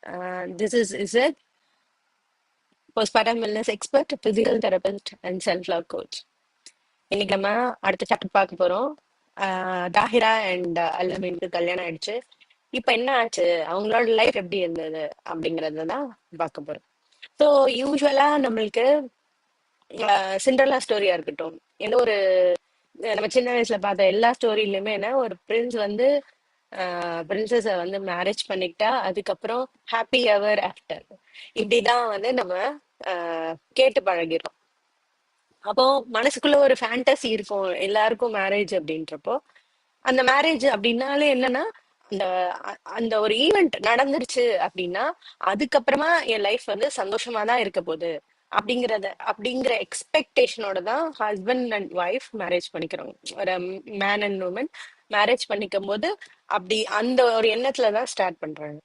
This is Izzat, postpartum wellness expert, physical therapist, and self-love coach. இன்னைக்கு நம்ம அடுத்த chapter பார்க்க போறோம். தாஹிரா அண்ட் அல்லமீனுக்கு கல்யாணம் ஆயிடுச்சு. இப்ப என்ன ஆச்சு, அவங்களோட லைஃப் எப்படி இருந்தது அப்படிங்கறத தான் பார்க்க போறோம். ஸோ யூஸ்வலா நம்மளுக்கு சிண்ட்ரலா ஸ்டோரியா இருக்கட்டும், ஏதோ ஒரு நம்ம சின்ன வயசுல பார்த்த எல்லா ஸ்டோரியிலுமே என்ன, ஒரு பிரின்ஸ் வந்து பிரின்சஸ வந்து மேரேஜ் பண்ணிக்கிட்டா அதுக்கப்புறம் ஹாப்பி எவர் ஆஃப்டர் இப்படிதான் வந்து நம்ம கேட்டு பழகிறோம். அப்போ மனசுக்குள்ள ஒரு ஃபேண்டசி இருக்கும் எல்லாருக்கும் மேரேஜ் அப்படின்றப்போ. அந்த மேரேஜ் அப்படின்னாலே என்னன்னா, அந்த அந்த ஒரு ஈவெண்ட் நடந்துருச்சு அப்படின்னா அதுக்கப்புறமா என் லைஃப் வந்து சந்தோஷமா தான் இருக்க போகுது அப்படிங்கிற எக்ஸ்பெக்டேஷனோட தான் ஹஸ்பண்ட் அண்ட் ஒய்ஃப் மேரேஜ் பண்ணிக்கிறோம். ஒரு மேன் அண்ட் உமன் மேரேஜ் பண்ணிக்கும் போது அப்படி அந்த ஒரு எண்ணத்துலதான் ஸ்டார்ட் பண்றாங்க.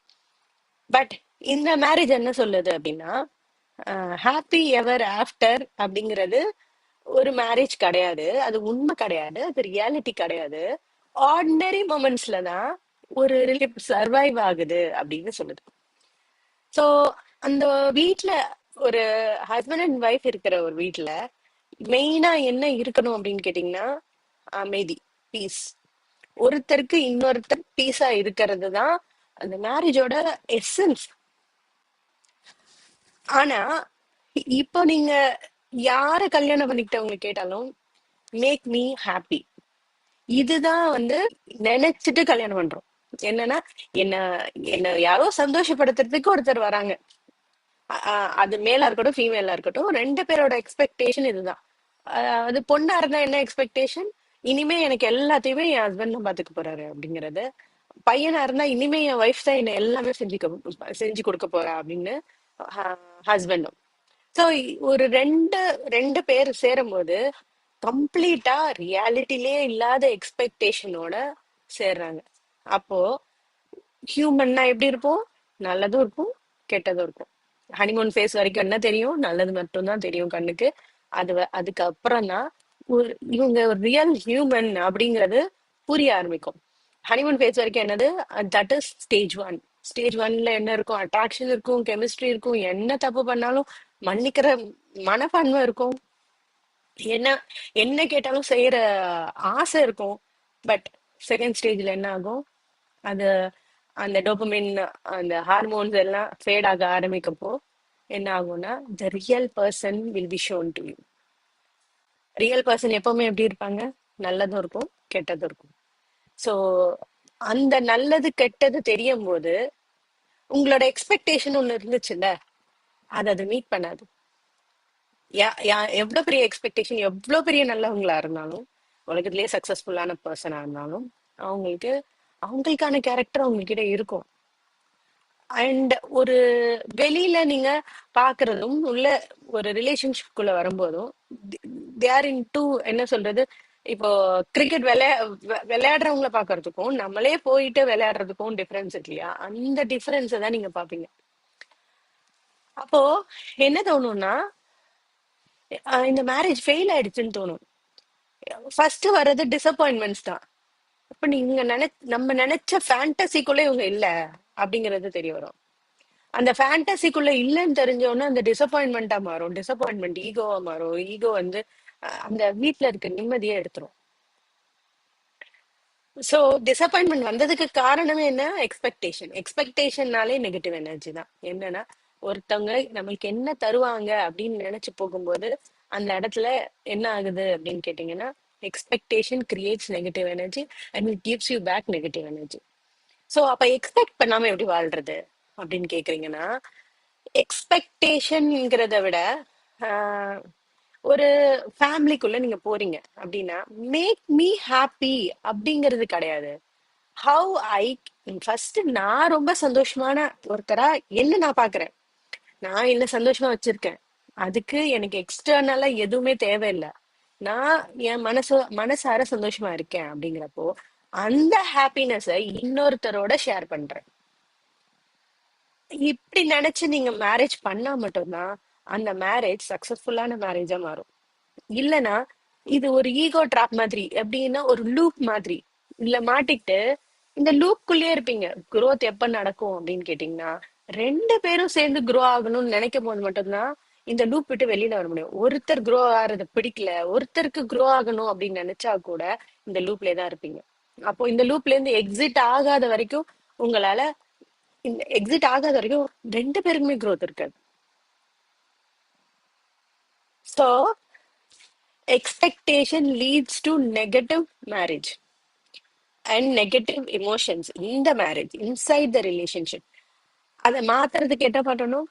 பட் இந்த மேரேஜ் என்ன சொல்லுது அப்படின்னா, ஹாப்பி எவர் ஆஃப்டர் அப்படிங்கிறது ஒரு மேரேஜ் கிடையாது, அது உண்மை கிடையாது, அது ரியாலிட்டி கிடையாது. ஆர்டினரி மொமெண்ட்ஸ்ல தான் ஒரு ரிலேஷன் சர்வைவ் ஆகுது அப்படின்னு சொல்லுது. ஸோ அந்த வீட்ல ஒரு ஹஸ்பண்ட் அண்ட் ஒய்ஃப் இருக்கிற ஒரு வீட்ல மெயினா என்ன இருக்கணும் அப்படின்னு கேட்டீங்கன்னா, அமைதி, பீஸ். ஒருத்தருக்கு இன்னொருத்தர் பீஸா இருக்கிறது தான் அந்த மேரேஜோட எசன்ஸ். ஆனா இப்போ நீங்க யார கல்யாணம் பண்ணிக்கிட்டவங்க கேட்டாலும் மேக் மீ ஹாப்பி, இதுதான் வந்து நினைச்சிட்டு கல்யாணம் பண்றோம். என்னன்னா, என்ன என்ன யாரோ சந்தோஷப்படுத்துறதுக்கு ஒருத்தர் வராங்க. அது மேலா இருக்கட்டும் ஃபீமேலா இருக்கட்டும், ரெண்டு பேரோட எக்ஸ்பெக்டேஷன் இதுதான். அது பொண்ணா இருந்தா என்ன எக்ஸ்பெக்டேஷன், இனிமே எனக்கு எல்லாத்தையுமே என் ஹஸ்பண்ட் தான் பாத்துக்க போறாரு அப்படிங்கறது. பையனா இருந்தா இனிமே என் ஒய்ஃப் தான் என்ன எல்லாமே செஞ்சு கொடுக்க போறா அப்படின்னு ஹஸ்பண்டும். ஸோ ஒரு ரெண்டு ரெண்டு பேர் சேரும்போது கம்ப்ளீட்டா ரியாலிட்டிலே இல்லாத எக்ஸ்பெக்டேஷனோட சேர்றாங்க. அப்போ ஹியூமன்னா எப்படி இருப்போம், நல்லதும் இருக்கும் கெட்டதும் இருக்கும். ஹனிமூன் ஃபேஸ் வரைக்கும் என்ன தெரியும், நல்லது மட்டும்தான் தெரியும் கண்ணுக்கு. அதுக்கப்புறம் தான் இவங்க ரியல் ஹியூமன் அப்படிங்கிறது புரிய ஆரம்பிக்கும். ஹனிமூன் ஃபேஸ் வரைக்கும் என்னது, that is stage one. Stage ஒன்ல என்ன இருக்கும், அட்ராக்ஷன் இருக்கும், கெமிஸ்ட்ரி இருக்கும், என்ன தப்பு பண்ணாலும் மன்னிக்கிற மனப்பான்மை இருக்கும், என்ன என்ன கேட்டாலும் செய்யற ஆசை இருக்கும். பட் செகண்ட் ஸ்டேஜ்ல என்ன ஆகும், அது அந்த டோபமின், அந்த ஹார்மோன்ஸ் எல்லாம் ஃபேட் ஆக ஆரம்பிக்கப்போ என்ன ஆகும்னா, the real person will be shown to you. Real person எப்பவுமே எப்படி இருப்பாங்க, நல்லதும் இருக்கும் கெட்டதும் இருக்கும். ஸோ அந்த நல்லது கெட்டது தெரியும் போது உங்களோட எக்ஸ்பெக்டேஷன் ஒண்ணு இருந்துச்சுல்ல, அது மீட் பண்ணாது. எவ்வளவு பெரிய எக்ஸ்பெக்டேஷன், எவ்வளவு பெரிய நல்லவங்களா இருந்தாலும், உலகத்திலேயே சக்சஸ்ஃபுல்லான பர்சனா இருந்தாலும், அவங்களுக்கு அவங்களுக்கான கேரக்டர் அவங்க கிட்ட இருக்கும். அண்ட் ஒரு வெளியில நீங்க பாக்குறதும் உள்ள ஒரு ரிலேஷன்ஷிப்குள்ள வரும்போதும் தேர் இன் டூ, என்ன சொல்றது, இப்போ கிரிக்கெட் விளையாடுறவங்கள பாக்குறதுக்கும் நம்மளே போயிட்டு விளையாடுறதுக்கும் டிஃபரன்ஸ் இருக்கு இல்லையா, அந்த டிஃபரன்ஸை தான் நீங்க பாப்பீங்க. அப்போ என்ன தோணும்னா, இந்த மேரேஜ் ஃபெயில் ஆயிடுச்சுன்னு தோணும். ஃபர்ஸ்ட் வர்றது டிசப்பாயின்மெண்ட்ஸ் தான். அப்ப நீங்க நம்ம நினைச்ச ஃபேண்டசிக்குள்ள இவங்க இல்ல அப்படிங்கறது தெரிய வரும். அந்த ஃபேண்டசிக்குள்ள இல்லைன்னு தெரிஞ்சோன்னா அந்த டிசப்பாயின்மெண்டா மாறும், டிசப்பாயின்மெண்ட் ஈகோவா மாறும், ஈகோ வந்து அந்த வீட்டுல இருக்க நிம்மதியை எடுத்துரும். ஸோ டிசப்பாயின்மெண்ட் வந்ததுக்கு காரணமே என்ன, எக்ஸ்பெக்டேஷன். எக்ஸ்பெக்டேஷன்னாலே நெகட்டிவ் எனர்ஜி தான். என்னன்னா, ஒருத்தவங்க நம்மளுக்கு என்ன தருவாங்க அப்படின்னு நினைச்சு போகும்போது அந்த இடத்துல என்ன ஆகுது அப்படின்னு கேட்டீங்கன்னா, expectation creates negative energy and it gives you back negative energy. So அப்ப எக்ஸ்பெக்ட் பண்ணாம எப்படி வாழ்றது அப்படின்னு கேக்குறீங்கன்னா, எக்ஸ்பெக்டேஷன்ங்கிறத விட ஒரு ஃபேமிலிக்குள்ள நீங்க போறீங்க அப்படின்னா, மேக் மீ ஹாப்பி அப்படிங்கிறது கிடையாது. ஹவு ஐ ஃபர்ஸ்ட் நான் ரொம்ப சந்தோஷமான ஒருத்தரா என்ன நான் பாக்குறேன், நான் என்ன சந்தோஷமா வச்சிருக்கேன், அதுக்கு எனக்கு எக்ஸ்டர்னலா எதுவுமே தேவையில்லை. நான் என் மனசார சந்தோஷமா இருக்கேன் அப்படிங்கிறப்போ அந்த ஹாப்பினஸை இன்னொருத்தரோட ஷேர் பண்றேன். இப்படி நினைச்சு நீங்க மேரேஜ் பண்ணா மட்டும்தான் அந்த மேரேஜ் சக்சஸ்ஃபுல்லான மேரேஜா மாறும். இல்லனா இது ஒரு ஈகோ ட்ராப் மாதிரி, எப்படின்னா ஒரு லூப் மாதிரி. இல்ல மாட்டிக்கிட்டு இந்த லூப்குள்ளேயே இருப்பீங்க. growth எப்ப நடக்கும் அப்படின்னு கேட்டீங்கன்னா, ரெண்டு பேரும் சேர்ந்து க்ரோ ஆகணும்னு நினைக்கும் போது மட்டும்தான் இந்த லூப் விட்டு வெளியில வர முடியும். ஒருத்தர் க்ரோ ஆகிறது பிடிக்கல, ஒருத்தருக்கு க்ரோ ஆகணும் அப்படின்னு நினைச்சா கூட இந்த லூப்லயே தான் இருப்பீங்க. அப்போ இந்த லூப்ல இருந்து எக்ஸிட் ஆகாத வரைக்கும் உங்களால, இந்த எக்ஸிட் ஆகாத வரைக்கும் ரெண்டு பேருக்குமே growth இருக்காது. So expectation leads to negative marriage and negative emotions இந்த மேரேஜ் இன்சைட் த ரிலேஷன்ஷிப். அதை மாத்துறதுக்கு என்ன பண்ணணும்?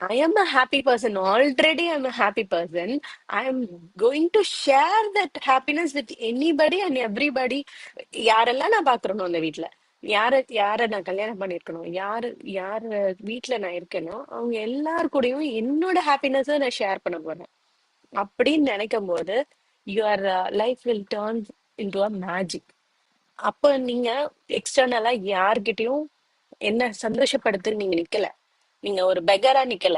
I am a happy person, already I am a happy person, I am going to share that happiness with anybody and everybody. யாரெல்லாம் நான் பாக்குறேனோ அந்த வீட்ல, யார நான் கல்யாணம் பண்ணிருக்கணும், யாரு வீட்ல நான் இருக்கேனோ அவங்க எல்லார் கூடயும் என்னோட ஹாப்பினஸ் நான் ஷேர் பண்ண போறேன் அப்படின்னு நினைக்கும் போது your life will turn into a magic. அப்ப நீங்க எக்ஸ்டர்னலா யார்கிட்டயும் என்ன சந்தோஷப்படுத்துன்னு நீங்க நிக்கல, நீங்க ஒரு பெகரா நிக்கல,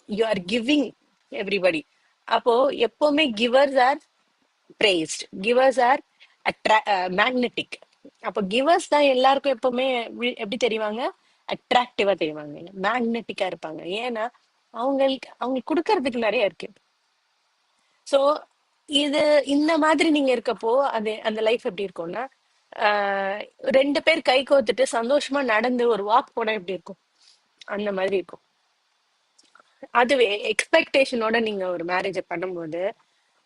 யூ ஆர் கிவிங் எவ்ரிபடி. அப்போ எப்பவுமே givers are praised, givers are magnetic. அப்போ கிவர்ஸ் தான் எல்லாருக்கும் எப்பவுமே எப்படி தெரிவாங்க? அட்ராக்டிவா தெரிவாங்க, மேக்னெட்டிக்கா இருப்பாங்க. ஏன்னா அவங்களுக்கு கொடுக்கறதுக்கு நிறைய இருக்கு. சோ இது இந்த மாதிரி நீங்க இருக்கப்போ அது அந்த லைஃப் எப்படி இருக்கும்னா, ஆஹ் ரெண்டு பேர் கை கோத்துட்டு சந்தோஷமா நடந்து ஒரு வாக் போனா எப்படி இருக்கும்? அந்த மாதிரி இருக்கும். அதுவே எக்ஸ்பெக்டேஷனோட நீங்க ஒரு மேரேஜ் பண்ணும்போது,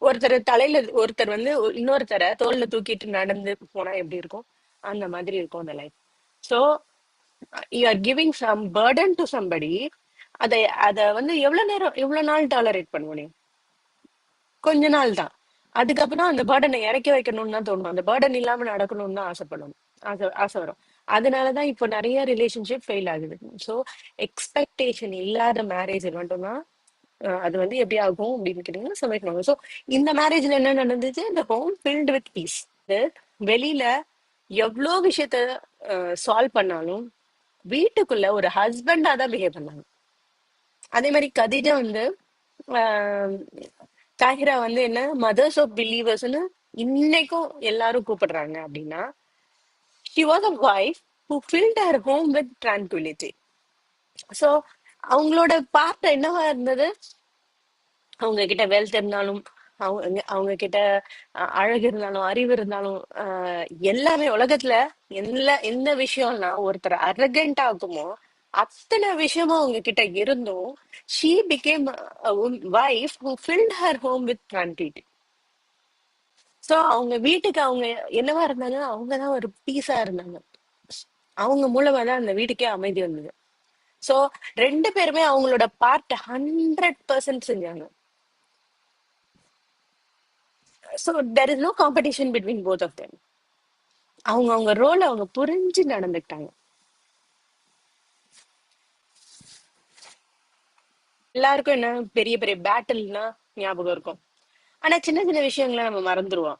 ஒருத்தர் வந்து இன்னொருத்தரை தோல்ல தூக்கிட்டு நடந்து போனா எப்படி இருக்கும்? அந்த மாதிரி இருக்கும் அந்த life. So you are giving some burden to somebody. அதை அத வந்து எவ்வளவு நாள் டாலரேட் பண்ண முடியும்? கொஞ்ச நாள் தான். அதுக்கப்புறம் அந்த பேர்டனை இறக்கி வைக்கணும்னு தான் தோணும், அந்த பேர்டன் இல்லாம நடக்கணும்னு தான் ஆசைப்படணும், ஆசை வரும். அதனாலதான் இப்போ நிறைய ரிலேஷன்ஷிப் ஃபெயில் ஆகுது. ஸோ எக்ஸ்பெக்டேஷன் இல்லாத மேரேஜ் மட்டும்தான் அது வந்து எப்படி ஆகும் அப்படின்னு கேட்டீங்கன்னா சமைக்கணும். ஸோ இந்த மேரேஜ்ல என்ன நடந்துச்சு? இந்த ஹோம் ஃபில்டு வித் பீஸ். வெளியில எவ்வளோ விஷயத்த சால்வ் பண்ணாலும் வீட்டுக்குள்ள ஒரு ஹஸ்பண்டா தான் பிஹேவ் பண்ணாங்க. அதே மாதிரி கதிஜா வந்து ஆஹ் தாஹிரா வந்து என்ன மதர்ஸ் ஆஃப் பிலீவர்ஸ்னு இன்னைக்கும் எல்லாரும் கூப்பிடுறாங்க அப்படின்னா, she was a wife who filled her home with tranquility. So அவங்களோட பார்ட் என்னவா இருந்தது? அவங்க கிட்ட வெல்த் இருந்தாலும், அவங்க கிட்ட அழகு இருந்தாலும், அறிவு இருந்தாலும், எல்லாமே உலகத்துல எந்த விஷயம்னா ஒருத்தர் அரகண்ட் ஆகுமோ அத்தனை விஷயமும் அவங்க கிட்ட இருந்தும் she became a wife who filled her home with tranquility. So அவங்க வீட்டுக்கு அவங்க என்னவா இருந்தாங்க? அவங்கதான் ஒரு பீஸா இருந்தாங்க. அவங்க மூலமா தான் அந்த வீட்டுக்கே அமைதி வந்தது. சோ ரெண்டு பேருமே அவங்களோட பார்ட் 100% செஞ்சாங்க. So there is no competition between both of them. அவங்க ரோல் அவங்க புரிஞ்சு நடந்துக்கிட்டாங்க. எல்லாருக்கும் என்ன பெரிய பெரிய பேட்டில்னா ஞாபகம் இருக்கும், ஆனா சின்ன சின்ன விஷயங்களை நம்ம மறந்துருவோம்.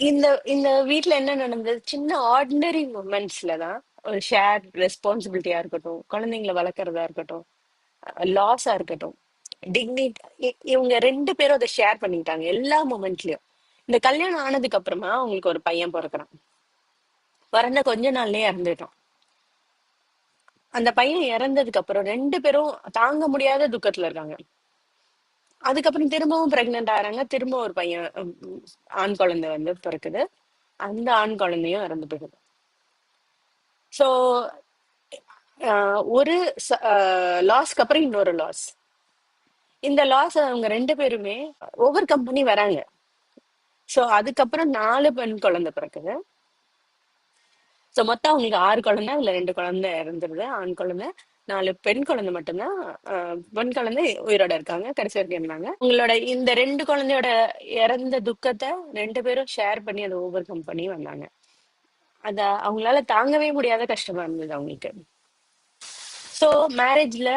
இந்த இந்த வீட்ல என்ன நடந்தது? சின்ன ஆர்டினரி மூமெண்ட்ஸ்ல தான் ஒரு ஷேர் ரெஸ்பான்சிபிலிட்டியா இருக்கட்டும், குழந்தைங்களை வளர்க்கறதா இருக்கட்டும், லாஸா இருக்கட்டும், டிக்னிட்டி, இவங்க ரெண்டு பேரும் அதை ஷேர் பண்ணிட்டாங்க எல்லா மூமெண்ட்லயும். இந்த கல்யாணம் ஆனதுக்கு அப்புறமா அவங்களுக்கு ஒரு பையன் பிறக்கிறான். பிறந்த கொஞ்ச நாள்லயே இறந்துட்டான். அந்த பையன் இறந்ததுக்கு அப்புறம் ரெண்டு பேரும் தாங்க முடியாத துக்கத்துல இருக்காங்க. அதுக்கப்புறம் திரும்பவும் பிரெக்னென்ட் ஆகுறாங்க, திரும்ப ஒரு பையன், ஆண் குழந்தை வந்து பிறக்குது. அந்த ஆண் குழந்தையும் இறந்து போகுது. ஸோ ஒரு லாஸ்க்கு அப்புறம் இன்னொரு லாஸ். இந்த லாஸ் அவங்க ரெண்டு பேருமே ஓவர் கம்பெனி வராங்க. ஸோ அதுக்கப்புறம் 4 பெண் குழந்தை பிறக்குது. ஸோ மொத்தம் அவங்களுக்கு 6 குழந்தை, அதுல 2 குழந்தை இறந்துருது, ஆண் குழந்தை. 4 பெண் குழந்தை மட்டும்தான், பெண் குழந்தை உயிரோட இருக்காங்க, கடைசி வரைக்கும் இருந்தாங்க. உங்களோட இந்த 2 குழந்தையோட இறந்த துக்கத்தை ரெண்டு பேரும் ஷேர் பண்ணி அதை ஓவர் கம் பண்ணி வந்தாங்க. அத அவங்களால தாங்கவே முடியாத கஷ்டமா இருந்தது அவங்களுக்கு. ஸோ மேரேஜ்ல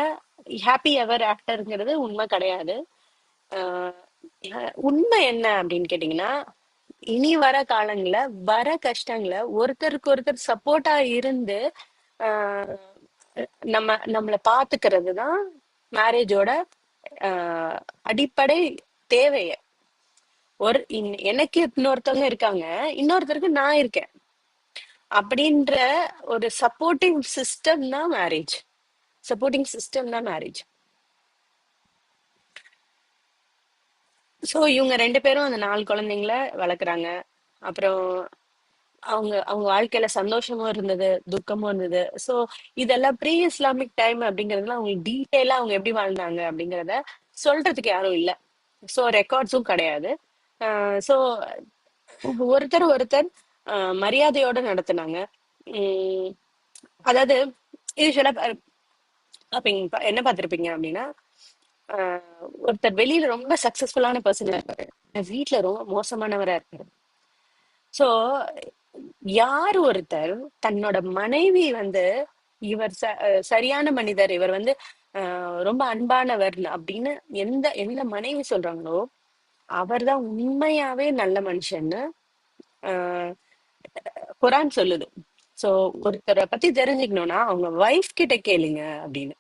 ஹாப்பி எவர் ஆஃப்டர்ங்கிறது உண்மை கிடையாது. உண்மை என்ன அப்படின்னு கேட்டீங்கன்னா, இனி வர காலங்கள வர கஷ்டங்களை ஒருத்தருக்கு ஒருத்தர் சப்போர்ட்டா இருந்து ஆஹ் நம்மளை பாத்துக்கிறது தான் மேரேஜோட அடிப்படை தேவைய. எனக்கு இன்னொருத்தவங்க இருக்காங்க, இன்னொருத்தருக்கு நான் இருக்கேன் அப்படின்ற ஒரு சப்போர்ட்டிவ் சிஸ்டம் தான் மேரேஜ். சப்போர்ட்டிங் சிஸ்டம் தான் மேரேஜ். ஸோ இவங்க ரெண்டு பேரும் அந்த 4 குழந்தைங்கள வளர்க்குறாங்க. அப்புறம் அவங்க அவங்க வாழ்க்கையில சந்தோஷமும் இருந்தது, துக்கமும் இருந்தது. ஸோ இதெல்லாம் ப்ரீ இஸ்லாமிக் டைம் அப்படிங்கறதுல அவங்களுக்கு டீட்டெயிலா அவங்க எப்படி வாழ்ந்தாங்க அப்படிங்கறத சொல்றதுக்கு யாரும் இல்ல. ஸோ ரெக்கார்ட்ஸும் கிடையாது. ஸோ ஒருத்தர் ஒருத்தர் மரியாதையோட நடத்துனாங்க. உம் அதாவது யூஸ்வலா என்ன பார்த்திருப்பீங்க அப்படின்னா, ஒருத்தர் வெளியில ரொம்ப சக்சஸ்ஃபுல்லான பர்சனா இருப்பாரு, வீட்டுல ரொம்ப மோசமானவரா இருப்பாரு. சோ யார் ஒருத்தர் தன்னோட மனைவி வந்து இவர் சரியான மனிதர், இவர் வந்து ரொம்ப அன்பானவர் அப்படின்னு எந்த எந்த மனைவி சொல்றாங்களோ அவர்தான் உண்மையாவே நல்ல மனுஷன்னு ஆஹ் குரான் சொல்லுது. சோ ஒருத்தரை பத்தி தெரிஞ்சுக்கணும்னா அவங்க வைஃப் கிட்ட கேளுங்க அப்படின்னு.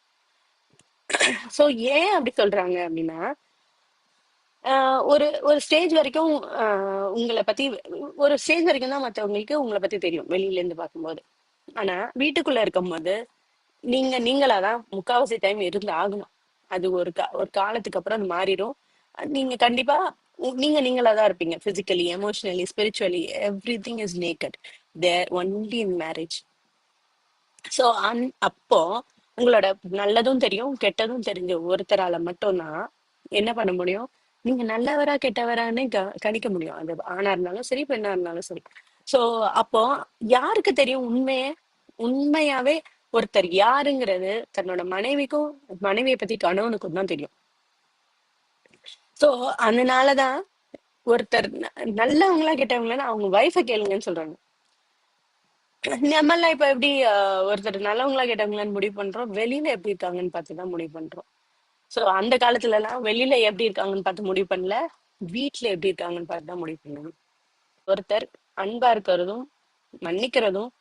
சோ ஏன் அப்படி சொல்றாங்க அப்படின்னா, ஒரு ஒரு ஸ்டேஜ் வரைக்கும் உங்களை பத்தி, ஒரு ஸ்டேஜ் வரைக்கும் தான் மத்தவங்களுக்கு உங்களை பத்தி தெரியும் வெளியில இருந்து பார்க்கும்போது. ஆனா வீட்டுக்குள்ள இருக்கும்போது நீங்க நீங்களாதான் முக்காவாசி டைம் இருந்து ஆகணும். அது ஒரு காலத்துக்கு அப்புறம் அது மாறிடும். நீங்க கண்டிப்பா நீங்க நீங்களாதான் இருப்பீங்க. Physically, emotionally, spiritually, everything is naked there only in marriage. So அப்போ உங்களோட நல்லதும் தெரியும் கெட்டதும் தெரிஞ்ச ஒருத்தரால மட்டும்தான் என்ன பண்ண முடியும், நீங்க நல்லவரா கெட்டவரான்னு கணிக்க முடியும். அது ஆணா இருந்தாலும் சரி, பெண்ணா இருந்தாலும் சரி. சோ அப்போ யாருக்கு தெரியும் உண்மையே? உண்மையாவே ஒருத்தர் யாருங்கிறது தன்னோட மனைவிக்கும், மனைவியை பத்தி கணவனுக்கும் தான் தெரியும். சோ அதனாலதான் ஒருத்தர் நல்லவங்களா கெட்டவங்களா அவங்க வைஃபை கேளுங்கன்னு சொல்றாங்க. நம்மெல்லாம் இப்ப எப்படி ஒருத்தர் நல்லவங்களா கெட்டவங்களான்னு முடிவு பண்றோம், வெளியில எப்படி இருக்காங்கன்னு பார்த்துதான் முடிவு பண்றோம். சோ அந்த காலத்துல எல்லாம் வெளியில எப்படி இருக்காங்கன்னு பார்த்து முடிவு பண்ணல, வீட்டுல எப்படி இருக்காங்கன்னு பார்த்து தான் முடிவு பண்ணணும். ஒருத்தர் அன்பா இருக்கிறதும் மன்னிக்கிறதும்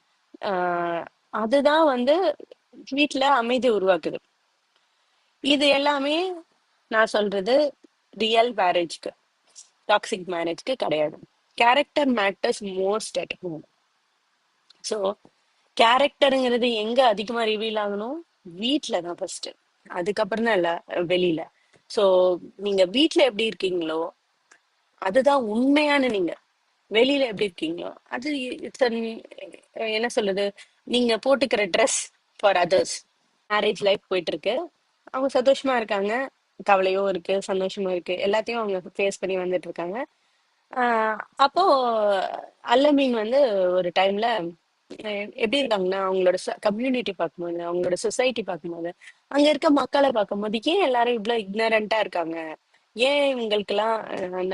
ஆஹ் அதுதான் வந்து வீட்டுல அமைதி உருவாக்குது. இது எல்லாமே நான் சொல்றது ரியல் மேரேஜ்க்கு, டாக்ஸிக் மேரேஜ்க்கு கிடையாது. Character matters most at home. So கேரக்டருங்கிறது எங்க அதிகமா ரிவீல் ஆகணும்? வீட்ல தான் ஃபர்ஸ்ட். அதுக்கப்புறம் தான் இல்ல வெளியில. ஸோ நீங்க வீட்ல எப்படி இருக்கீங்களோ அதுதான் உண்மையான நீங்க. வெளியில எப்படி இருக்கீங்களோ அது it's என்ன சொல்றது, நீங்க போட்டுக்கிற dress for others. Marriage life போயிட்டு இருக்கு, அவங்க சந்தோஷமா இருக்காங்க, கவலையும் இருக்கு சந்தோஷமும் இருக்கு, எல்லாத்தையும் அவங்க ஃபேஸ் பண்ணி வந்துட்டு இருக்காங்க. அப்போ அல்லமீன் வந்து ஒரு டைம்ல எப்படி இருக்காங்கன்னா, அவங்களோட கம்யூனிட்டி பார்க்கும்போது, அவங்களோட சொசைட்டி பார்க்கும்போது, அங்க இருக்க மக்களை பார்க்கும்போது ஏன் எல்லாரும் இவ்வளவு இக்னரண்டா இருக்காங்க, ஏன் இவங்களுக்கெல்லாம்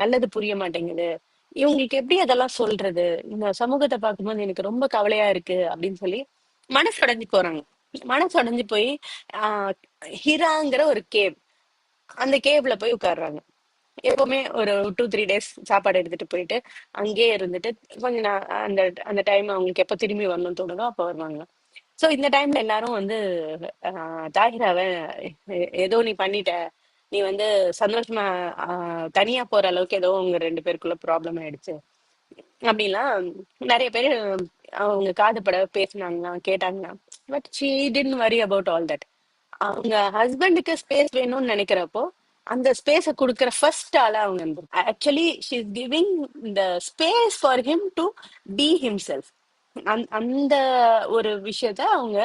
நல்லது புரிய மாட்டேங்குது, இவங்களுக்கு எப்படி அதெல்லாம் சொல்றது, இந்த சமூகத்தை பார்க்கும்போது எனக்கு ரொம்ப கவலையா இருக்கு அப்படின்னு சொல்லி மனசு உடைஞ்சு போறாங்க. மனசு உடைஞ்சு போய் ஆஹ் ஹிராங்கிற ஒரு கேவ், அந்த கேவ்ல போய் உட்கார்றாங்க. எப்பவுமே ஒரு 2-3 டேஸ் சாப்பாடு எடுத்துட்டு போயிட்டு அங்கேயே இருந்துட்டு கொஞ்ச அந்த அந்த டைம் அவங்களுக்கு எப்ப திரும்பி வரணும்னு தோணுதோ அப்ப வருவாங்க. சோ இந்த டைம்ல எல்லாரும் வந்து தாகிராவ ஏதோ நீ பண்ணிட்ட, நீ வந்து சந்தோஷமா தனியா போற அளவுக்கு ஏதோ உங்க 2 பேருக்குள்ள ப்ராப்ளம் ஆயிடுச்சு அப்படின்லாம் நிறைய பேர் அவங்க காதுபட பேசினாங்கன்னா கேட்டாங்கன்னா. But she didn't worry about all that. அவங்க ஹஸ்பண்டுக்கு ஸ்பேஸ் வேணும்னு நினைக்கிறப்போ அந்த ஸ்பேஸ கொடுக்கிற ஃபர்ஸ்ட் ஆளா அவங்க. Actually she is giving the space for him to be himself. அந்த ஒரு விஷயத்த அவங்க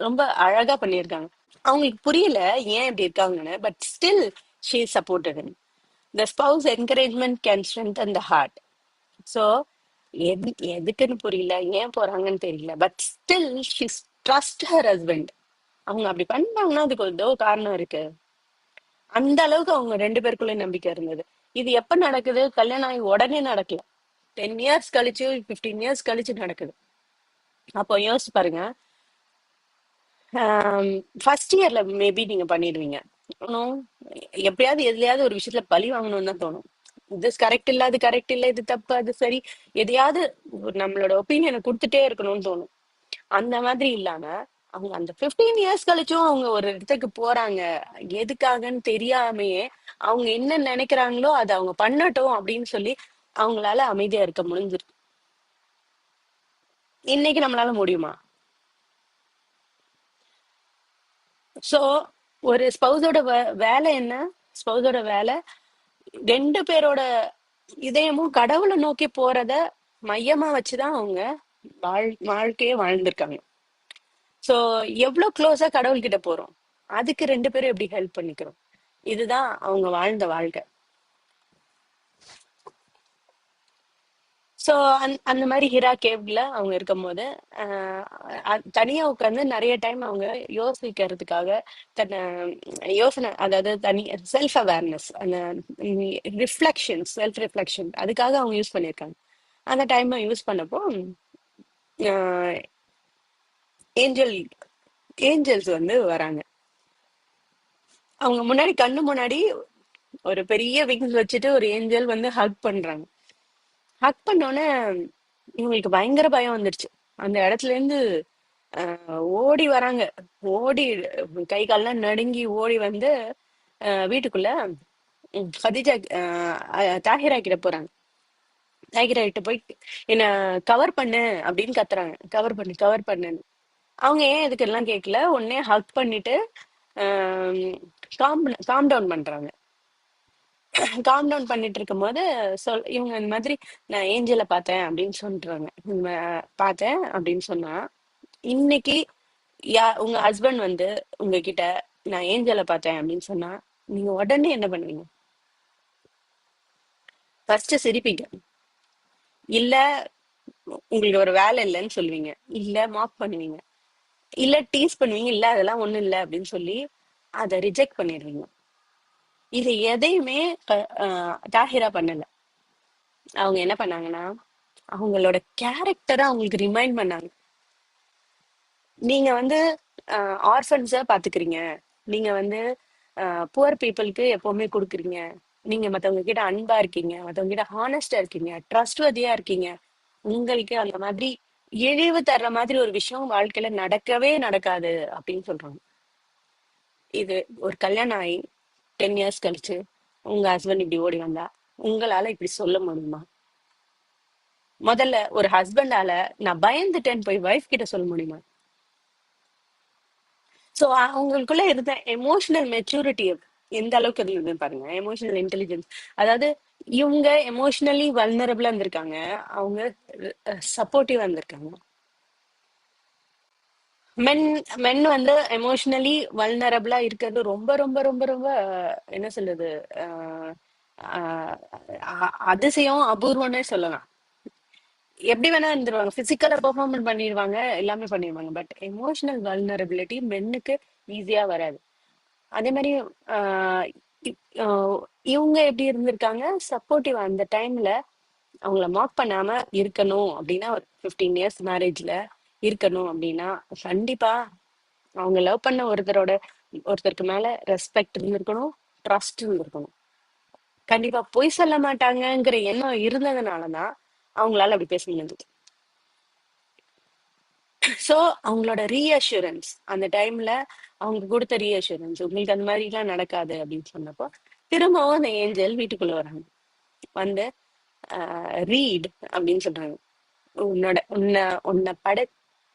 ரொம்ப அழகா பண்ணியிருக்காங்க. அவங்களுக்கு புரியல ஏன் இப்படி இருக்காங்கன்னு, but still she supported him. The spouse encouragement can strengthen the heart. So எதுக்குன்னு புரியல, ஏன் போறாங்கன்னு தெரியல, but still she trust her husband. அவங்க அப்படி பண்ணாங்கன்னா அதுக்கு ஏதோ காரணம் இருக்கு. அந்த அளவுக்கு அவங்க 2 பேருக்குள்ள நம்பிக்கை இருந்தது. இது எப்ப நடக்குது? கல்யாணம் ஆகி உடனே நடக்கல, 10 இயர்ஸ் கழிச்சு 15 இயர்ஸ் கழிச்சு நடக்குது. அப்போ யோசிச்சு பாருங்க. ஃபர்ஸ்ட் இயர்ல மேபி நீங்க பண்ணிடுவீங்க. இன்னும் எப்படியாவது எதுலயாவது ஒரு விஷயத்துல பழி வாங்கணும்னு தான் தோணும். இது கரெக்ட் இல்ல, அது கரெக்ட் இல்ல, இது தப்பு, அது சரி, எதையாவது நம்மளோட ஒப்பீனியனை கொடுத்துட்டே இருக்கணும்னு தோணும். அந்த மாதிரி இல்லாம அவங்க அந்த 15 இயர்ஸ் கழிச்சும் அவங்க ஒரு இடத்துக்கு போறாங்க. எதுக்காகன்னு தெரியாமையே அவங்க என்ன நினைக்கிறாங்களோ அதை அவங்க பண்ணட்டும் அப்படின்னு சொல்லி அவங்களால அமைதியா இருக்க முடிஞ்சிருக்கு. இன்னைக்கு நம்மளால முடியுமா? ஸோ ஒரு ஸ்பௌஸோட வேலை என்ன? ஸ்பௌஸோட வேலை ரெண்டு பேரோட இதயமும் கடவுளை நோக்கி போறத மையமா வச்சுதான் அவங்க வாழ்க்கையே வாழ்ந்திருக்காங்க. சோ எவ்வளவு க்ளோஸா கடவுள்கிட்ட போறோம், அதுக்கு ரெண்டு பேரும் எப்படி ஹெல்ப் பண்ணிக்கிறோம், இதுதான் அவங்க வாழ்ந்த வாழ்க்கை. சோ அந்த மாதிரி ஹிரா கேவ்ல அவங்க இருக்கும்போது தனியா உட்கார்ந்து நிறைய டைம் அவங்க யோசிக்கிறதுக்காக தன்னை யோசனை, அதாவது தனி செல்ஃப் அவேர்னஸ், அந்த ரிஃப்ளெக்ஷன், செல்ஃப் ரிஃப்ளெக்ஷன், அதுக்காக அவங்க யூஸ் பண்ணியிருக்காங்க. அந்த டைம் யூஸ் பண்ணப்போ ஏஞ்சல் ஏஞ்சல்ஸ் வந்து வராங்க. அவங்க முன்னாடி கண்ணு முன்னாடி ஒரு பெரிய விங்ஸ் வச்சுட்டு ஒரு ஏஞ்சல் வந்து ஹக் பண்றாங்க. ஹக் பண்ணோன்னே இவங்களுக்கு பயங்கர பயம் வந்துருச்சு. அந்த இடத்துல இருந்து ஓடி வராங்க. ஓடி கை கால்லாம் நடுங்கி ஓடி வந்து வீட்டுக்குள்ள கதிஜா தாஹிரா கிட்ட போறாங்க. தாஹிரா கிட்ட போய் என்ன கவர் பண்ணு அப்படின்னு கத்துறாங்க. கவர் பண்ணு, கவர் பண்ணுன்னு. அவங்க ஏன் இதுக்கு எல்லாம் கேட்கல, உடனே ஹக் பண்ணிட்டு காம் காம் டவுன் பண்றாங்க. காம் டவுன் பண்ணிட்டு இருக்கும்போது இவங்க இந்த மாதிரி நான் ஏஞ்சலை பார்த்தேன் அப்படின்னு சொல்றாங்க. பார்த்தேன் அப்படின்னு சொன்னா, இன்னைக்கு உங்க ஹஸ்பண்ட் வந்து உங்ககிட்ட நான் ஏஞ்சலை பார்த்தேன் அப்படின்னு சொன்னா நீங்க உடனே என்ன பண்ணுவீங்க? ஃபர்ஸ்ட் சிரிப்பீங்க, இல்ல உங்களுக்கு ஒரு வேலை இல்லைன்னு சொல்லுவீங்க, இல்ல மாக் பண்ணுவீங்க, இல்ல டீஸ் பண்ணுவீங்க, இல்ல அதெல்லாம் ஒண்ணும் இல்ல அப்படின்னு சொல்லி அதை ரிஜெக்ட் பண்ணிடுவீங்க. இது எதையுமே தாஹிரா பண்ணல. அவங்க என்ன பண்ணாங்கன்னா அவங்களோட கேரக்டரை அவங்களுக்கு ரிமைண்ட் பண்ணாங்க. நீங்க வந்து ஆர்ஃபன்ஸ பாத்துக்கிறீங்க, நீங்க வந்து புவர் பீப்புளுக்கு எப்பவுமே கொடுக்குறீங்க, நீங்க மத்தவங்க கிட்ட அன்பா இருக்கீங்க, மத்தவங்க கிட்ட ஹானஸ்டா இருக்கீங்க, ட்ரஸ்ட்வர்தியா இருக்கீங்க, உங்களுக்கு அந்த மாதிரி இழிவு தர்ற மாதிரி ஒரு விஷயம் வாழ்க்கையில நடக்கவே நடக்காது அப்படின்னு சொல்றாங்க. இது ஒரு கல்யாணம் ஆகி 10 இயர்ஸ் கழிச்சு உங்க ஹஸ்பண்ட் இப்படி ஓடி வந்தா உங்களால இப்படி சொல்ல முடியுமா? முதல்ல ஒரு ஹஸ்பண்டால நான் பயந்துட்டேன்னு போய் ஒய்ஃப் கிட்ட சொல்ல முடியுமா? சோ அவங்களுக்குள்ள இருந்த எமோஷனல் மெச்சூரிட்டி எந்த அளவுக்கு இருந்தது பாருங்க. எமோஷனல் இன்டெலிஜென்ஸ், அதாவது இவங்க எமோஷனலி வல்னரபிளா இருந்திருக்காங்க, அவங்க சப்போர்ட்டிவா இருந்திருக்காங்க. மென் மென் வந்து எமோஷனலி வல்னரபிளா இருக்கிறது ரொம்ப ரொம்ப ரொம்ப ரொம்ப என்ன சொல்றது, அஹ், அதிசயம், அபூர்வம்னே சொல்லலாம். எப்படி வேணா இருந்துருவாங்க, பிசிக்கலா பெர்ஃபார்மன்ஸ் பண்ணிடுவாங்க, எல்லாமே பண்ணிடுவாங்க, பட் எமோஷனல் வல்னரபிலிட்டி மென்னுக்கு ஈஸியா வராது. அதே மாதிரி ஆஹ் இப்- ஆஹ் இவங்க எப்படி இருந்திருக்காங்க, சப்போர்ட்டிவ். அந்த டைம்ல அவங்கள மார்க் பண்ணாம இருக்கணும் அப்படின்னா, ஒரு 15 இயர்ஸ் மேரேஜ்ல இருக்கணும் அப்படின்னா கண்டிப்பா அவங்க லவ் பண்ண ஒருத்தருக்கு மேல ரெஸ்பெக்ட் இருந்திருக்கணும், ட்ரஸ்ட் இருந்திருக்கணும். கண்டிப்பா பொய் சொல்ல மாட்டாங்கங்கிற எண்ணம் இருந்ததுனாலதான் அவங்களால அப்படி பேச முடிஞ்சது. சோ அவங்களோட ரீஅஷூரன்ஸ் அந்த டைம்ல, அவங்க கொடுத்த ரீஅஷூரன்ஸ், உங்களுக்கு அந்த மாதிரி எல்லாம் நடக்காது அப்படின்னு சொன்னப்போ திரும்பவும் அந்த ஏஞ்சல் வீட்டுக்குள்ள வராங்க. வந்து ரீட் அப்படின்னு சொல்றாங்க. உன்னை உன்னை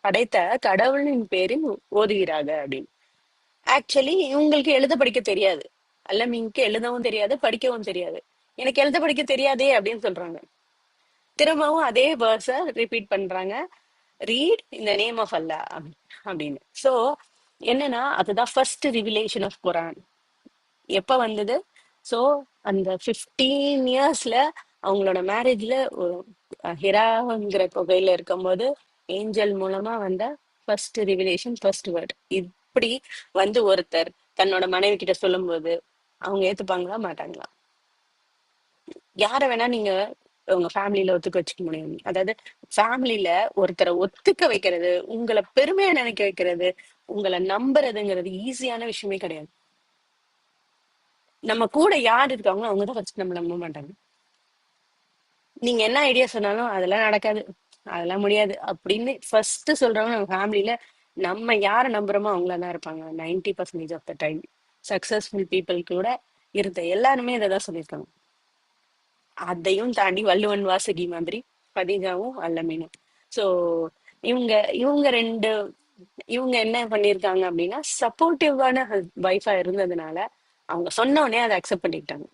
படைத்த கடவுளின் பேரில் ஓதுகிறாங்க அப்படின்னு. ஆக்சுவலி இவங்களுக்கு எழுத படிக்க தெரியாது, அல்ல மீனுக்கு எழுதவும் தெரியாது, படிக்கவும் தெரியாது. எனக்கு எழுத படிக்க தெரியாதே அப்படின்னு சொல்றாங்க. திரும்பவும் அதே வேர்ஸ ரிப்பீட் பண்றாங்க, read in the name of Allah அப்படின்னு. சோ என்னன்னா அதுதான் ஃபர்ஸ்ட் ரிவிலேஷன் ஆஃப் குரான். எப்ப வந்தது? சோ அந்த 15 இயர்ஸ்ல அவங்களோட மேரேஜ்ல ஹிராங்கிற குகையில இருக்கும்போது ஏஞ்சல் மூலமா வந்த ஃபர்ஸ்ட் ரிவிலேஷன், ஃபர்ஸ்ட் வேர்ட். இப்படி வந்து ஒருத்தர் தன்னோட மனைவி கிட்ட சொல்லும்போது அவங்க ஏத்துப்பாங்களா மாட்டாங்களா? யார வேணா நீங்க உங்க ஃபேமிலியில ஒத்துக்க வச்சுக்க முடியும். அதாவது ஃபேமிலியில ஒருத்தரை ஒத்துக்க வைக்கிறது, உங்களை பெருமையா நினைக்க வைக்கிறது, உங்களை நம்புறதுங்கிறது ஈஸியான விஷயமே கிடையாது. நம்ம கூட யார் இருக்காங்களோ அவங்கதான் ஃபர்ஸ்ட் நம்ம நம்ப மாட்டாங்க. நீங்க என்ன ஐடியா சொன்னாலும் அதெல்லாம் நடக்காது, அதெல்லாம் முடியாது அப்படின்னு ஃபர்ஸ்ட் சொல்றவங்க நம்ம ஃபேமிலியில நம்ம யாரை நம்புறோமோ அவங்களா தான் இருப்பாங்க. 90% of the time successful people கூட இருந்த எல்லாருமே இதை தான் சொல்லியிருக்காங்க. அதையும் தாண்டி வள்ளுவன் வாசகி மாதிரி, பதிஜாவும் அல்லமீனும். சோ இவங்க இவங்க ரெண்டு இவங்க என்ன பண்ணிருக்காங்க அப்படின்னா, சப்போர்ட்டிவான ஒய்ஃபா இருந்ததுனால அவங்க சொன்ன உடனே அதை அக்செப்ட் பண்ணிக்கிட்டாங்க.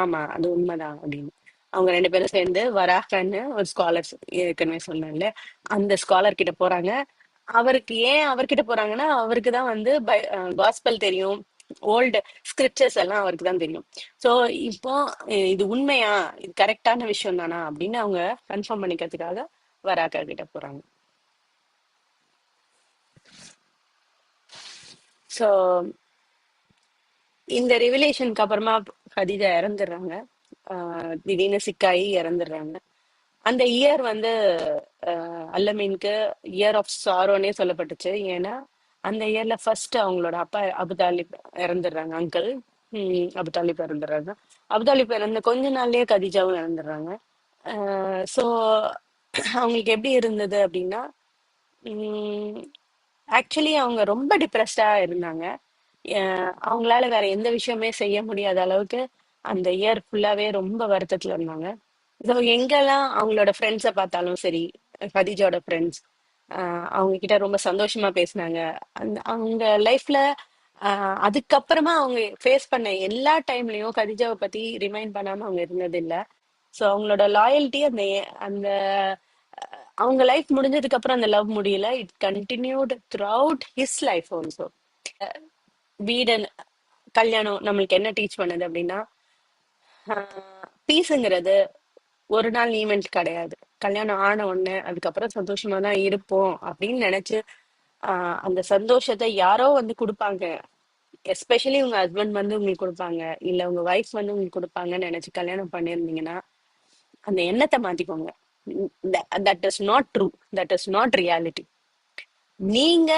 ஆமா, அது உண்மைதான் அப்படின்னு. அவங்க ரெண்டு பேரும் சேர்ந்து வராகன்னு ஒரு ஸ்காலர், ஏற்கனவே சொன்னேன்ல, அந்த ஸ்காலர் கிட்ட போறாங்க. அவருக்கு ஏன் அவர்கிட்ட போறாங்கன்னா, அவருக்கு தான் வந்து காஸ்பல் தெரியும், ஓல்டு ஸ்கிரிப்சர்ஸ் எல்லாம் அவருக்கு தான் தெரியும். சோ இப்போ இது உண்மையா, இது கரெக்டான விஷயம் தானா அப்படின்னு அவங்க கன்ஃபார்ம் பண்ணிக்கிறதுக்காக வராகா கிட்ட போறாங்க. சோ இந்த ரிவிலேஷனுக்கு அப்புறமா கதீஜா இறந்துடுறாங்க. திடீர்னு சிக்காயி இறந்துடுறாங்க. அந்த இயர் வந்து அல்லமீனுக்கு இயர் ஆஃப் சாரோனே சொல்லப்பட்டுச்சு. ஏன்னா அந்த இயர்ல ஃபர்ஸ்ட் அவங்களோட அப்பா அபுதாலிப் இறந்துடுறாங்க, அங்கிள். அபுதாலிப் இறந்துடுறாங்க. அபுதாலிப் இறந்த கொஞ்ச நாள்லயே கதீஜாவும் இறந்துடுறாங்க. ஸோ அவங்களுக்கு எப்படி இருந்தது அப்படின்னா, ஆக்சுவலி அவங்க ரொம்ப டிப்ரெஸ்டா இருந்தாங்க. அவங்களால வேற எந்த விஷயமே செய்ய முடியாத அளவுக்கு அந்த இயர் ஃபுல்லாவே ரொம்ப வருத்தத்துல இருந்தாங்க. ஸோ எங்கெல்லாம் அவங்களோட ஃப்ரெண்ட்ஸை பார்த்தாலும் சரி, கதீஜாவோட ஃப்ரெண்ட்ஸ் அவங்க கிட்ட ரொம்ப சந்தோஷமா பேசினாங்க. அந்த அவங்க லைஃப்ல அதுக்கப்புறமா அவங்க ஃபேஸ் பண்ண எல்லா டைம்லயும் கதீஜாவை பத்தி ரிமைண்ட் பண்ணாம அவங்க இருந்தது இல்ல. ஸோ அவங்களோட லாயல்ட்டி அந்த அந்த அவங்க லைஃப் முடிஞ்சதுக்கு அப்புறம் அந்த லவ் முடியல. It continued through out his life also. வீடு, கல்யாணம் நம்மளுக்கு என்ன டீச் பண்ணுது அப்படின்னா, பீஸுங்கிறது ஒரு நாள் ஈவெண்ட் கிடையாது. கல்யாணம் ஆன உடனே அதுக்கப்புறம் சந்தோஷமா தான் இருப்போம் அப்படின்னு நினைச்சு அந்த சந்தோஷத்தை யாரோ வந்து கொடுப்பாங்க. எஸ்பெஷலி உங்க ஹஸ்பண்ட் வந்து உங்களுக்கு கொடுப்பாங்க, இல்ல உங்க ஒய்ஃப் வந்து உங்களுக்கு கொடுப்பாங்கன்னு நினைச்சு கல்யாணம் பண்ணியிருந்தீங்கன்னா அந்த எண்ணத்தை மாத்திக்கோங்க. That is not true. That is not reality. நீங்க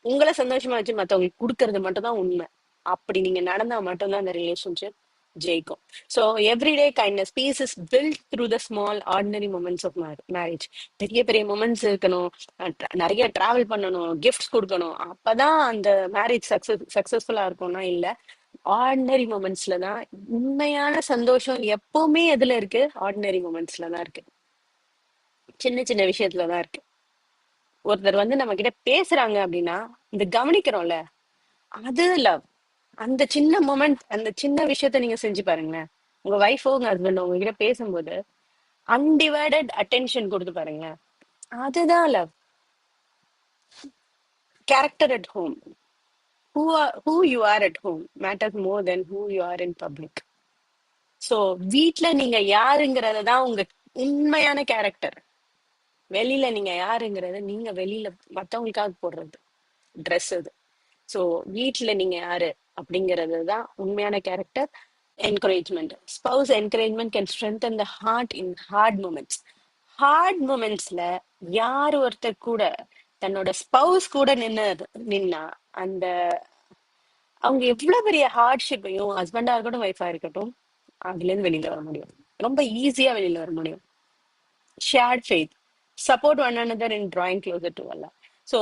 உங்களை சந்தோஷமா வச்சு மத்தவங்களுக்கு கொடுக்கறது மட்டும் தான் உண்மை. அப்படி நீங்க நடந்தா மட்டும்தான் அந்த ரிலேஷன்ஷிப் ஜெயிக்கும். So everyday kindness peace is built through the small ordinary moments of marriage. பெரிய பெரிய மூமெண்ட்ஸ் இருக்கணும், நிறைய டிராவல் பண்ணணும், கிஃப்ட்ஸ் கொடுக்கணும், அப்பதான் அந்த மேரேஜ் சக்சஸ்ஃபுல்லா இருக்கும்னா இல்ல. ஆர்டினரி மூமெண்ட்ஸ்ல தான் உண்மையான சந்தோஷம். எப்பவுமே எதுல இருக்கு? ஆர்டினரி மூமெண்ட்ஸ்ல தான் இருக்கு. சின்ன சின்ன விஷயத்துலதான் இருக்கு. ஒருத்தர் வந்து நம்ம கிட்ட பேசுறாங்க அப்படின்னா இந்த கவனிக்கிறோம்ல, அது லவ். அந்த சின்ன மொமெண்ட், அந்த சின்ன விஷயத்த நீங்க செஞ்சு பாருங்களேன். உங்க ஒய்ஃபோ உங்க ஹஸ்பண்டோ உங்ககிட்ட பேசும்போது அன்டிவைடட் அட்டென்ஷன் கொடுத்து பாருங்களேன், அதுதான் love. Character at home. Who you are at home matters more then who you are in public. So வீட்ல நீங்க யாருங்கிறது தான் உங்க உண்மையான கேரக்டர். வெளியில நீங்க யாருங்கிறது நீங்க வெளியில மத்தவங்களுக்காக போடுறது ட்ரெஸ் அது. ஸோ வீட்ல நீங்க யாரு அப்படிங்கிறது தான் உண்மையான character. Encouragement, spouse encouragement can strengthen the heart in hard moments. Hard மூமெண்ட்ஸ்ல யார் ஒருத்தர் கூட தன்னோட ஸ்பௌஸ் கூட நின்னா அந்த அவங்க எவ்வளவு பெரிய ஹார்ட்ஷிப்பையும், ஹஸ்பண்டா இருக்கட்டும் ஒய்ஃபா இருக்கட்டும், அதுல இருந்து வெளியில வர முடியும். ரொம்ப ஈஸியா வெளியில வர முடியும். Shared faith, support one another in drawing closer to Allah. So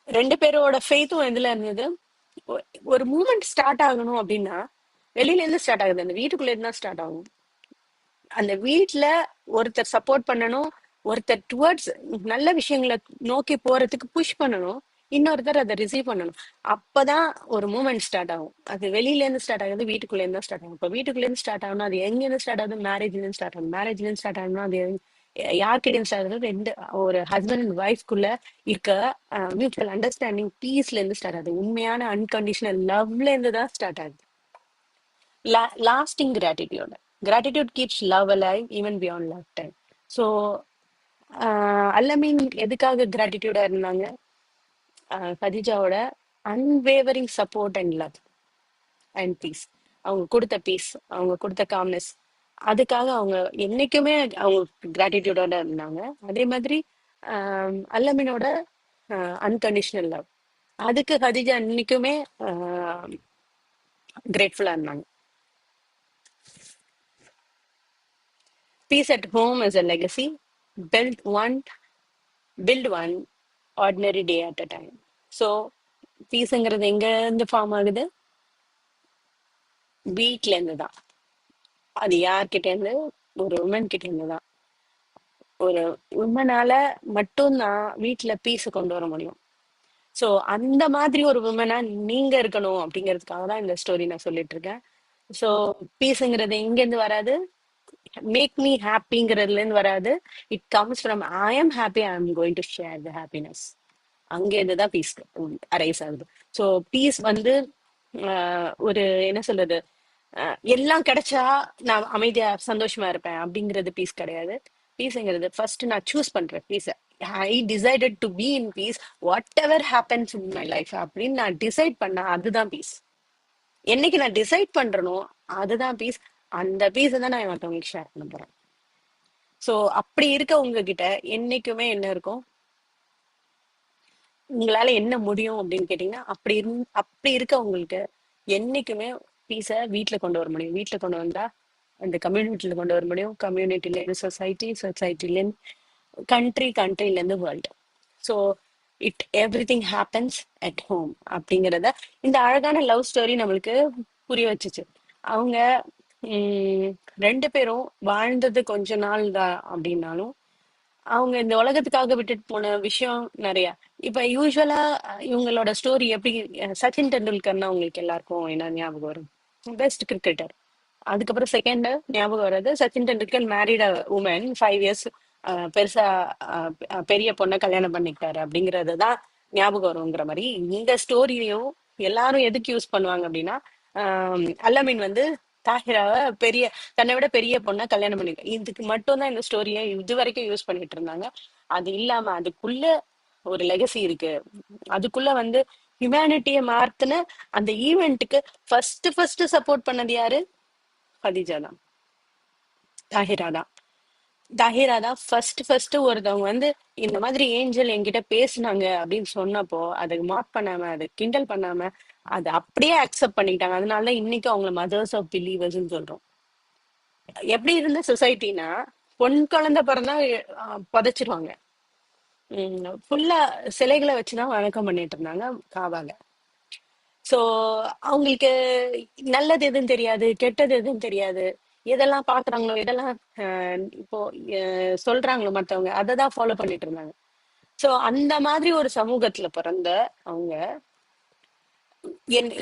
ரெண்டு பேரோட ஃபெய்த்தும் எதுல இருந்தது? ஒரு மூமெண்ட் ஸ்டார்ட் ஆகணும் அப்படின்னா வெளியில இருந்து ஸ்டார்ட் ஆகுது, அந்த வீட்டுக்குள்ள இருந்து தான் ஸ்டார்ட் ஆகும். அந்த வீட்ல ஒருத்தர் சப்போர்ட் பண்ணணும், ஒருத்தர் டுவர்ட்ஸ் நல்ல விஷயங்களை நோக்கி போறதுக்கு புஷ் பண்ணணும், இன்னொருத்தர் அதை ரிசீவ் பண்ணணும். அப்பதான் ஒரு மூமெண்ட் ஸ்டார்ட் ஆகும். அது வெளியில இருந்து ஸ்டார்ட் ஆகுது, வீட்டுக்குள்ள இருந்து தான் ஸ்டார்ட் ஆகும். இப்போ வீட்டுக்குள்ள இருந்து ஸ்டார்ட் ஆகணும், அது எங்க இருந்து ஸ்டார்ட் ஆகுது? மேரேஜ்ல இருந்து ஸ்டார்ட் ஆகும். மேரேஜ்ல இருந்து ஸ்டார்ட் ஆகணும், அது யார்கிட்ட இருந்து ஸ்டார்ட் ஆகுது? ரெண்டு, ஒரு ஹஸ்பண்ட் அண்ட் ஒய்ஃப்குள்ள இருக்க மியூச்சுவல் அண்டர்ஸ்டாண்டிங், பீஸ்ல இருந்து ஸ்டார்ட் ஆகுது. உண்மையான அன்கண்டிஷனல் லவ்ல இருந்து தான் ஸ்டார்ட் ஆகுது. lasting gratitude. Gratitude keeps love alive even beyond lifetime. So அல்லமீன் எதுக்காக கிராட்டிடியூடா இருந்தாங்க? கதிஜாவோட unwavering support and love and peace. அவங்க கொடுத்த பீஸ், அவங்க கொடுத்த காம்னஸ், அதுக்காக அவங்க என்னைக்குமே அவங்க கிராட்டிடியூடோட இருந்தாங்க. அதே மாதிரி அல்லமீனோட அன்கண்டிஷனல் லவ், அதுக்கு கதிஜா இன்னைக்குமே கிரேட்ஃபுல்லா இருந்தாங்க. Peace at home is a legacy built one build one ordinary day at a time. So பீஸுங்கிறது எங்க இருந்து ஃபார்ம் ஆகுது? வீட்ல இருந்து தான். அது யார்கிட்ட இருந்து? ஒரு உமன் கிட்ட இருந்து தான். ஒரு உண்மைனால மட்டும்தான் வீட்டுல பீஸ் கொண்டு வர முடியும். சோ அந்த மாதிரி ஒரு உமனா நீங்க இருக்கணும் அப்படிங்கிறதுக்காக தான் இந்த ஸ்டோரி நான் சொல்லிட்டு இருக்கேன். சோ பீஸ்ங்கிறது எங்க இருந்து வராது, மேக் மீ ஹாப்பிங்கிறதுல இருந்து வராது. It comes from I am happy, I am going to share the happiness. அங்க இருந்துதான் பீஸ் அரைஸ் ஆகுது. சோ பீஸ் வந்து ஒரு என்ன சொல்றது, எல்லாம் கிடைச்சா நான் அமைதியா சந்தோஷமா இருப்பேன் அப்படிங்கிறது பீஸ் கிடையாது. பீஸ்ங்கிறது ஃபர்ஸ்ட் நான் சூஸ் பண்றேன் பீஸ. I decided to be in peace whatever happens in my life அப்படின்னு நான் டிசைட் பண்ணா அதுதான் பீஸ். என்னைக்கு நான் டிசைட் பண்றேனோ அதுதான் பீஸ். அந்த பீஸை தான் நான் மற்றவங்களுக்கு ஷேர் பண்ண போறேன். சோ அப்படி இருக்க உங்ககிட்ட என்னைக்குமே என்ன இருக்கும், உங்களால என்ன முடியும் அப்படின்னு கேட்டீங்கன்னா, அப்படி இருக்க உங்களுக்கு என்னைக்குமே பீஸ வீட்ல கொண்டு வர முடியும். வீட்ல கொண்டு வந்தா அந்த கம்யூனிட்டில கொண்டு வர முடியும். கம்யூனிட்டில இருந்து சொசைட்டி, சொசைட்டில இருந்து கண்ட்ரி, கண்ட்ரில இருந்து world. So it every thing happens at home அப்படிங்கிறத இந்த அழகான லவ் ஸ்டோரி நம்மளுக்கு புரிய வச்சுச்சு. அவங்க உம் ரெண்டு பேரும் வாழ்ந்தது கொஞ்ச நாள் தான் அப்படின்னாலும் அவங்க இந்த உலகத்துக்காக விட்டுட்டு போன விஷயம் நிறைய. இப்ப யூஸ்வலா இவங்களோட ஸ்டோரி எப்படி, சச்சின் டெண்டுல்கர்னா உங்களுக்கு எல்லாருக்கும் என்ன ஞாபகம் வரும்? Best cricketer. அதுக்கப்புறம் செகண்ட் ஞாபகம் வர்றது Sachin Tendulkar married woman 5 years, பெருசா பெரிய பொண்ணை கல்யாணம் பண்ணிக்கிட்டாரு அப்படிங்கறது தான் ஞாபகம் வருங்கிற மாதிரி இந்த ஸ்டோரியையும் எல்லாரும் எதுக்கு யூஸ் பண்ணுவாங்க அப்படின்னா, அல்லமீன் வந்து தாஹிராவை பெரிய, தன்னை விட பெரிய பொண்ணை கல்யாணம் பண்ணிக்க இதுக்கு மட்டும்தான் இந்த ஸ்டோரியை இது வரைக்கும் யூஸ் பண்ணிட்டு இருந்தாங்க. அது இல்லாம அதுக்குள்ள ஒரு லெகசி இருக்கு. அதுக்குள்ள வந்து ஹியூமனிட்டியை மாத்துன அந்த ஈவெண்ட்டுக்கு ஃபர்ஸ்ட் ஃபர்ஸ்ட் சப்போர்ட் பண்ணது யாரு? ஹதிஜா தான், தாஹிரா தான். தாஹிரா தான் ஃபர்ஸ்ட் ஃபர்ஸ்ட் ஒருத்தவங்க வந்து இந்த மாதிரி ஏஞ்சல் என்கிட்ட பேசுனாங்க அப்படின்னு சொன்னப்போ அதை மார்க் பண்ணாம, அதை கிண்டல் பண்ணாம அதை அப்படியே அக்செப்ட் பண்ணிக்கிட்டாங்க. அதனால இன்னைக்கு அவங்கள மதர்ஸ் ஆஃப் பிலீவர்ஸ் சொல்றோம். எப்படி இருந்த சொசைட்டினா, பொன் குழந்தை பிறந்தா புதைச்சிருவாங்க. ஃபுல்லா சிலைகளை வச்சுதான் வணக்கம் பண்ணிட்டு இருந்தாங்க காவால. சோ அவங்களுக்கு நல்லது எதுவும் தெரியாது, கெட்டது எதுவும் தெரியாது. எதெல்லாம் பாக்குறாங்களோ, எதெல்லாம் இப்போ சொல்றாங்களோ மத்தவங்க அதை தான் ஃபாலோ பண்ணிட்டு இருந்தாங்க. சோ அந்த மாதிரி ஒரு சமூகத்துல பிறந்த அவங்க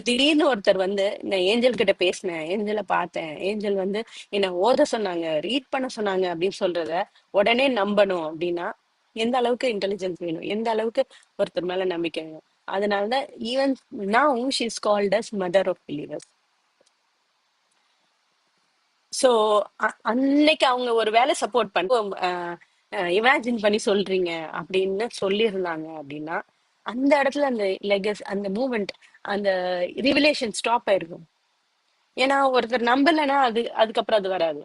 திடீர்னு ஒருத்தர் வந்து நான் ஏஞ்சல் கிட்ட பேசினேன், ஏஞ்சலை பார்த்தேன், ஏஞ்சல் வந்து என்ன ஓத சொன்னாங்க, ரீட் பண்ண சொன்னாங்க அப்படின்னு சொல்றத உடனே நம்பணும் அப்படின்னா எந்த அளவுக்கு இன்டெலிஜென்ஸ் வேணும், எந்த அளவுக்கு ஒருத்தர் மேல நம்பிக்கை வேணும். அதனாலதான் even now she is called as mother of believers. So அன்னைக்கு அவங்க ஒரு வேலை சப்போர்ட் பண்ணி இமேஜின் பண்ணி சொல்றீங்க அப்படின்னு சொல்லியிருந்தாங்க அப்படின்னா அந்த இடத்துல அந்த லெகஸ், அந்த மூமெண்ட், அந்த ரிவிலேஷன் ஸ்டாப் ஆயிருக்கும். ஏன்னா ஒருத்தர் நம்பலைன்னா அதுக்கப்புறம் அது வராது.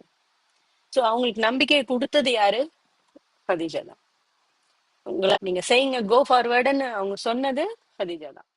சோ அவங்களுக்கு நம்பிக்கையை கொடுத்தது யாரு? ஹதீஜா தான். உங்களை நீங்க செய்யுங்க, கோ ஃபார்வர்டுன்னு அவங்க சொன்னது ஹதீஜா தான்.